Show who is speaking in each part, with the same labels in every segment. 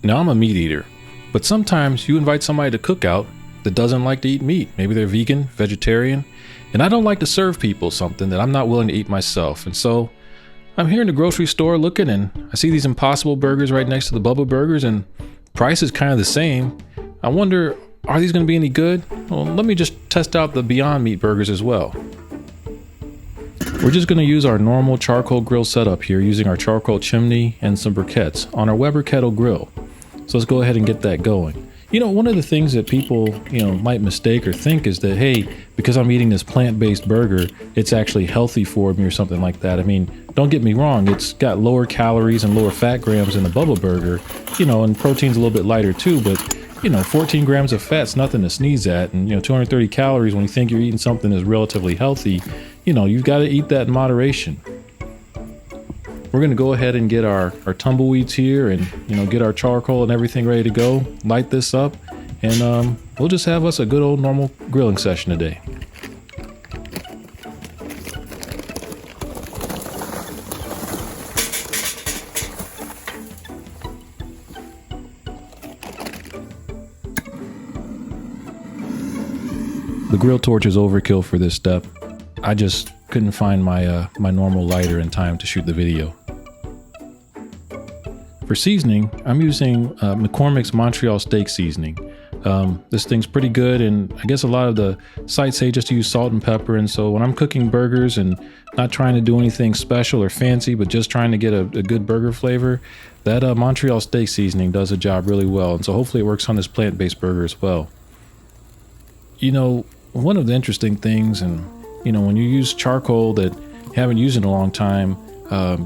Speaker 1: Now, I'm a meat eater, but sometimes you invite somebody to cook out that doesn't like to eat meat. Maybe they're vegan, vegetarian, and I don't like to serve people something that I'm not willing to eat myself. And so I'm here in the grocery store looking, and I see these Impossible burgers right next to the Bubba burgers, and price is kind of the same. I wonder, are these going to be any good? Well, let me just test out the Beyond Meat burgers as well. We're just going to use our normal charcoal grill setup here, using our charcoal chimney and some briquettes on our Weber kettle grill. So let's go ahead and get that going. You know, one of the things that people, might mistake or think is that, hey, because I'm eating this plant-based burger, it's actually healthy for me or something like that. I mean, don't get me wrong, it's got lower calories and lower fat grams in the Bubba burger, and protein's a little bit lighter too, but 14 grams of fat's nothing to sneeze at, and 230 calories when you think you're eating something that's relatively healthy, you've got to eat that in moderation. We're going to go ahead and get our tumbleweeds here and, get our charcoal and everything ready to go, light this up, and we'll just have us a good old normal grilling session today. The grill torch is overkill for this step. I just couldn't find my normal lighter in time to shoot the video. For seasoning, I'm using McCormick's Montreal steak seasoning. This thing's pretty good, and I guess a lot of the sites say just to use salt and pepper, and so when I'm cooking burgers and not trying to do anything special or fancy, but just trying to get a good burger flavor, that Montreal steak seasoning does a job really well, and so hopefully it works on this plant-based burger as well. One of the interesting things, and when you use charcoal that you haven't used in a long time,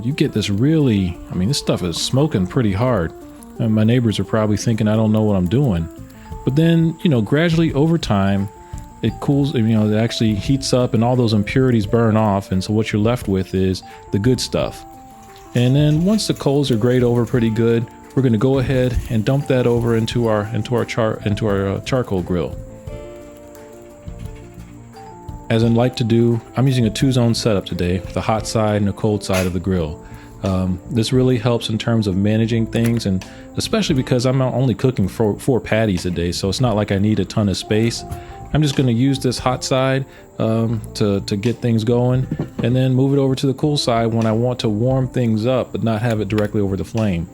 Speaker 1: you get this really, this stuff is smoking pretty hard. And my neighbors are probably thinking I don't know what I'm doing. But then, gradually over time, it cools, it actually heats up and all those impurities burn off. And so what you're left with is the good stuff. And then once the coals are grayed over pretty good, we're going to go ahead and dump that over into our charcoal grill. As I like to do, I'm using a 2-zone setup today, the hot side and the cold side of the grill. This really helps in terms of managing things, and especially because I'm only cooking 4 patties a day, so it's not like I need a ton of space. I'm just going to use this hot side to get things going, and then move it over to the cool side when I want to warm things up, but not have it directly over the flame.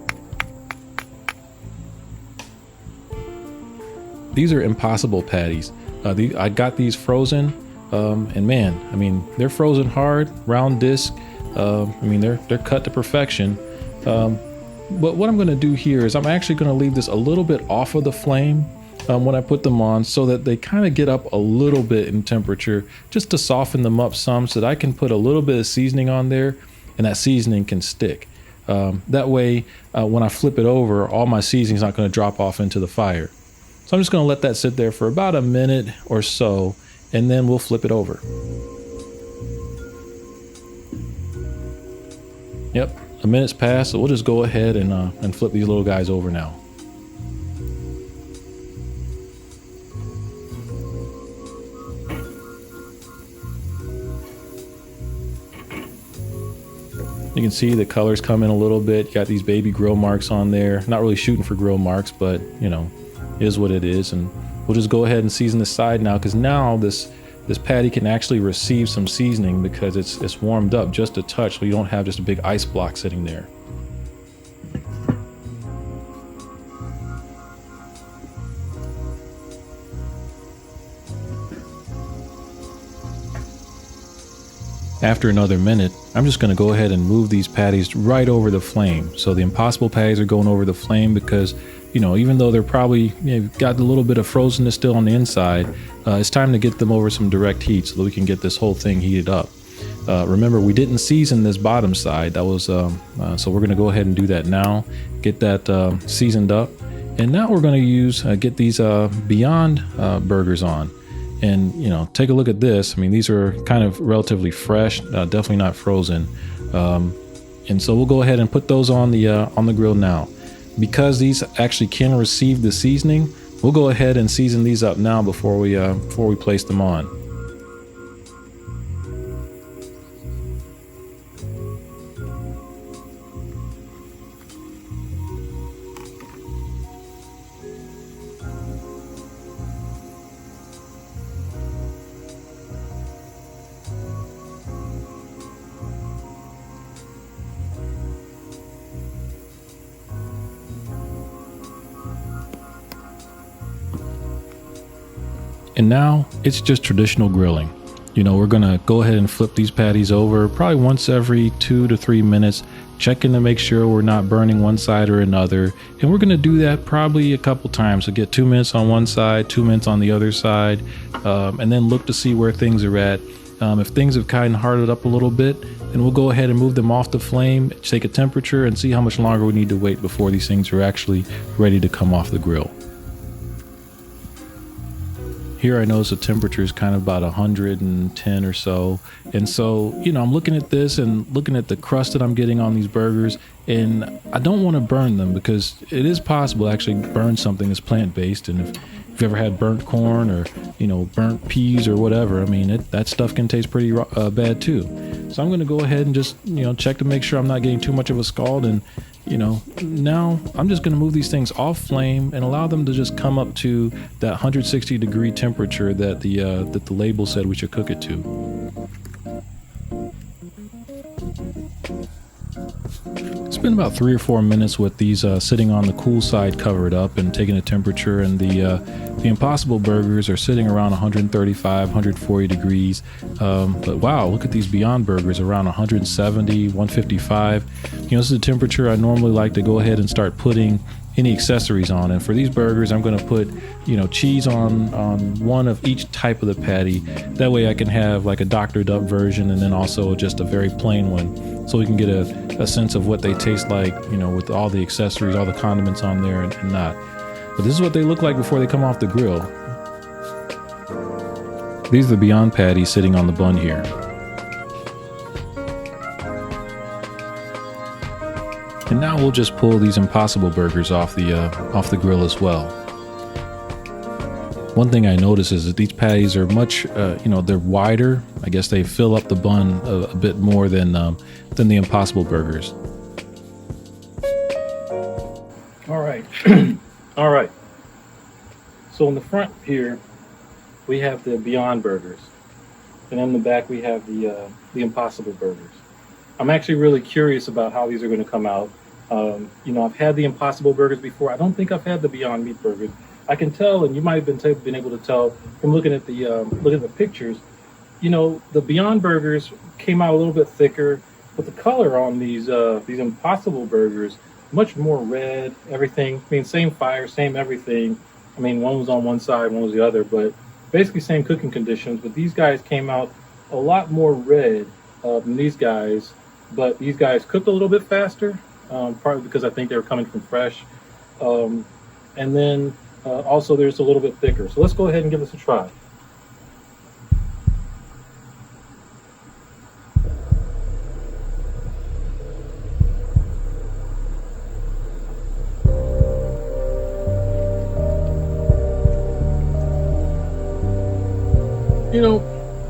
Speaker 1: These are Impossible patties. I got these frozen. And man, they're frozen hard, round disc. They're cut to perfection. But what I'm going to do here is I'm actually going to leave this a little bit off of the flame when I put them on, so that they kind of get up a little bit in temperature, just to soften them up some, so that I can put a little bit of seasoning on there, and that seasoning can stick. That way, when I flip it over, all my seasoning is not going to drop off into the fire. So I'm just going to let that sit there for about a minute or so, and then we'll flip it over. Yep, a minute's passed, so we'll just go ahead and flip these little guys over now. You can see the colors come in a little bit. You got these baby grill marks on there. Not really shooting for grill marks, but it is what it is. And we'll just go ahead and season the side now, because now this patty can actually receive some seasoning because it's warmed up just a touch, so you don't have just a big ice block sitting there. After another minute, I'm just going to go ahead and move these patties right over the flame. So the Impossible patties are going over the flame because, even though they're probably got a little bit of frozenness still on the inside, it's time to get them over some direct heat so that we can get this whole thing heated up. Remember, we didn't season this bottom side. That was so we're going to go ahead and do that now. Get that seasoned up, and now we're going to get these Beyond burgers on. And take a look at this. These are kind of relatively fresh, definitely not frozen. And so we'll go ahead and put those on the grill now. Because these actually can receive the seasoning, we'll go ahead and season these up now before we place them on. And now it's just traditional grilling. We're gonna go ahead and flip these patties over probably once every 2 to 3 minutes, checking to make sure we're not burning one side or another. And we're gonna do that probably a couple times. So get 2 minutes on one side, 2 minutes on the other side, and then look to see where things are at. If things have kind of hardened up a little bit, then we'll go ahead and move them off the flame, take a temperature, and see how much longer we need to wait before these things are actually ready to come off the grill. Here I notice the temperature is kind of about 110 or so. And so, I'm looking at this and looking at the crust that I'm getting on these burgers, and I don't want to burn them because it is possible to actually burn something that's plant-based. And if you've ever had burnt corn or, burnt peas or whatever, that stuff can taste pretty bad too. So I'm going to go ahead and just, check to make sure I'm not getting too much of a scald. And now I'm just going to move these things off flame and allow them to just come up to that 160 degree temperature that the label said we should cook it to. It's been about 3 or 4 minutes with these sitting on the cool side covered up and taking a temperature, and the Impossible Burgers are sitting around 135, 140 degrees. But wow, look at these Beyond Burgers around 170, 155. This is a temperature I normally like to go ahead and start putting any accessories on. And for these burgers, I'm going to put, cheese on one of each type of the patty. That way I can have like a Dr. Duck version and then also just a very plain one, so we can get a sense of what they taste like, with all the accessories, all the condiments on there and not. But this is what they look like before they come off the grill. These are the Beyond patties sitting on the bun here. And now we'll just pull these Impossible Burgers off the grill as well. One thing I notice is that these patties are much, they're wider. I guess they fill up the bun a bit more than the Impossible Burgers.
Speaker 2: All right. All right. So in the front here, we have the Beyond Burgers. And in the back, we have the Impossible Burgers. I'm actually really curious about how these are going to come out. I've had the Impossible Burgers before. I don't think I've had the Beyond Meat Burgers. I can tell, and you might have been able to tell from looking at the pictures. The Beyond Burgers came out a little bit thicker, but the color on these Impossible Burgers much more red. Everything. Same fire, same everything. One was on one side, one was the other, but basically same cooking conditions. But these guys came out a lot more red than these guys. But these guys cooked a little bit faster, partly because I think they were coming from fresh. And then also they're just a little bit thicker. So let's go ahead and give this a try.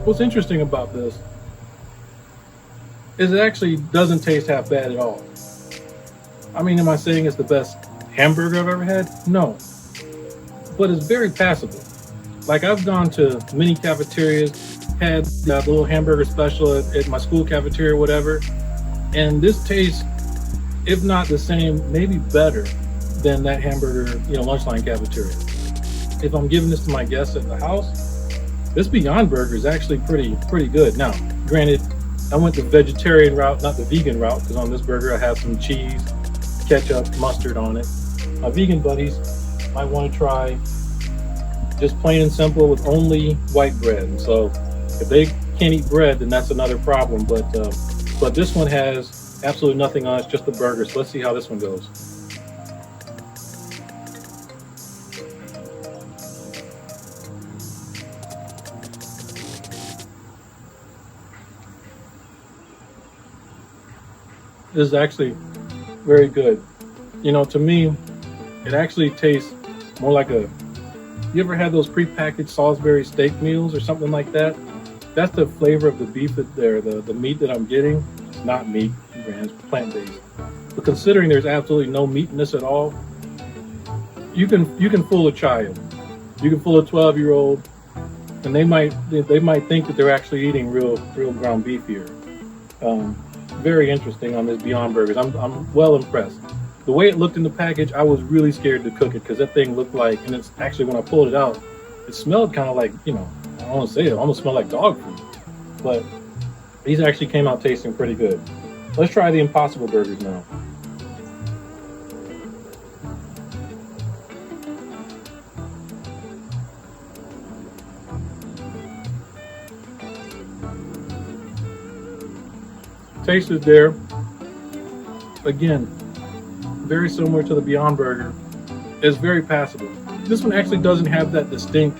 Speaker 2: What's interesting about this is it actually doesn't taste half bad at all. Am I saying it's the best hamburger I've ever had? No. But it's very passable. Like, I've gone to many cafeterias, had the little hamburger special at my school cafeteria or whatever, and this tastes, if not the same, maybe better than that hamburger, lunchline cafeteria. If I'm giving this to my guests at the house, this Beyond Burger is actually pretty good. Now, granted, I went the vegetarian route, not the vegan route, because on this burger I have some cheese, ketchup, mustard on it. My vegan buddies might want to try just plain and simple with only white bread. And so if they can't eat bread, then that's another problem. But this one has absolutely nothing on it, it's just the burger. So let's see how this one goes. This is actually very good. To me, it actually tastes more like you ever had those prepackaged Salisbury steak meals or something like that? That's the flavor of the beef the meat that I'm getting. It's not meat, it's plant-based. But considering there's absolutely no meat in this at all, you can fool a child. You can fool a 12-year-old, and they might think that they're actually eating real ground beef here. Very interesting on this Beyond Burgers. I'm well impressed. The way it looked in the package, I was really scared to cook it because that thing looked like, and it's actually when I pulled it out, It smelled kind of like, I don't want to say it almost smelled like dog food, but these actually came out tasting pretty good. Let's try the Impossible Burgers now. Taste is there. Again, very similar to the Beyond Burger. It's very passable. This one actually doesn't have that distinct,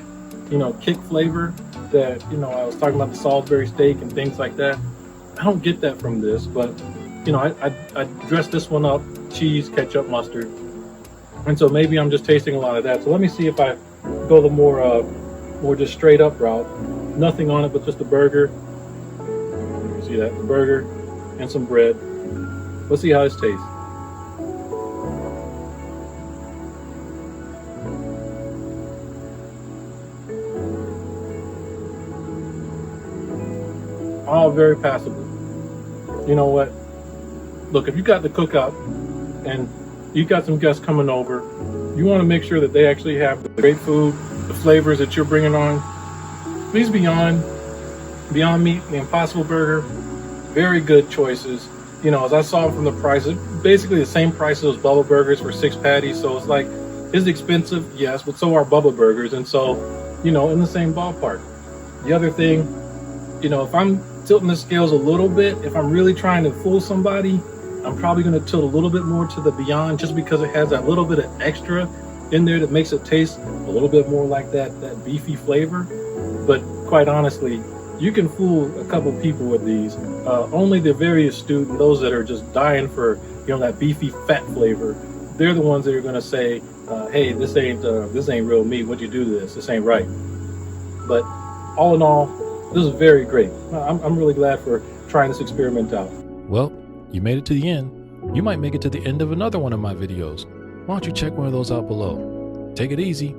Speaker 2: kick flavor that, I was talking about the Salisbury steak and things like that. I don't get that from this, but, I dressed this one up, cheese, ketchup, mustard. And so maybe I'm just tasting a lot of that. So let me see if I go the more just straight up route. Nothing on it but just a burger. You see that? The burger and some bread. Let's see how this tastes. All very passable. You know what? Look, if you got the cookout and you got some guests coming over, you want to make sure that they actually have the great food, the flavors that you're bringing on. These Beyond Meat, the Impossible Burger, very good choices. As I saw from the price, it's basically the same price as those Bubba Burgers for 6 patties. So it's like, it's expensive, yes, but so are Bubba Burgers. And so, in the same ballpark. The other thing, if I'm tilting the scales a little bit, if I'm really trying to fool somebody, I'm probably going to tilt a little bit more to the Beyond just because it has that little bit of extra in there that makes it taste a little bit more like that beefy flavor. But quite honestly, you can fool a couple people with these. Only the very astute and those that are just dying for, that beefy fat flavor, they're the ones that are going to say, hey, this ain't real meat. What'd you do to this? This ain't right. But all in all, this is very great. I'm really glad for trying this experiment out.
Speaker 1: Well, you made it to the end. You might make it to the end of another one of my videos. Why don't you check one of those out below? Take it easy.